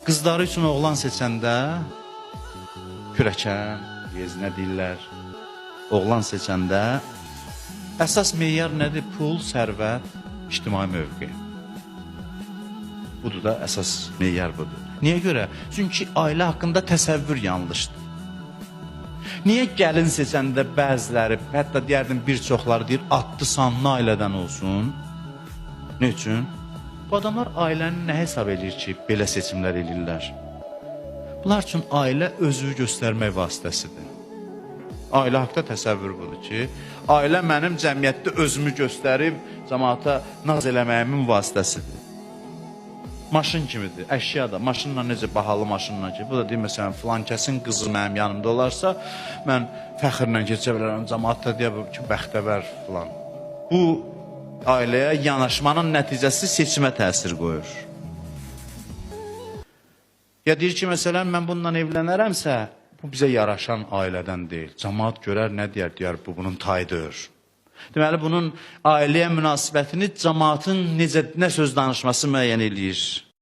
Qızları üçün oğlan seçəndə kürəkən, yezinə deyirlər. Oğlan seçəndə əsas meyar nədir? Pul, sərvət, ictimai mövqe. Budur da əsas meyar budur. Niyə görə? Çünki ailə haqqında təsəvvür yanlışdır. Niyə gəlin seçəndə bəziləri, hətta deyərdim bir çoxları deyir, adlı sanlı ailədən olsun? Ne üçün? Bu adamlar ailəni nə hesab edir ki, belə seçimlər edirlər? Bunlar üçün ailə özünü göstərmək vasitəsidir. Ailə haqda təsəvvür budur ki, ailə mənim cəmiyyətdə özümü göstərib, cəmaata naz eləməyimin vasitəsidir. Maşın kimidir, əşya da, maşınla necə bahalı maşınla ki, bu da deyir, məsələn, filan kəsin qızı mənim yanımda olarsa, mən fəxrlə keçə bilərəm, cəmaat da deyir ki, bəxtəvər filan. Bu, ailəyə yanaşmanın nəticəsi seçimə təsir qoyur. Ya deyir ki, məsələn, mən bununla evlənərəmsə, bu bizə yaraşan ailədən deyil. Cəmaat görər, nə deyər, bu bunun tayıdır. Deməli, bunun ailəyə münasibətini cəmaatın nə söz danışması müəyyən eləyir.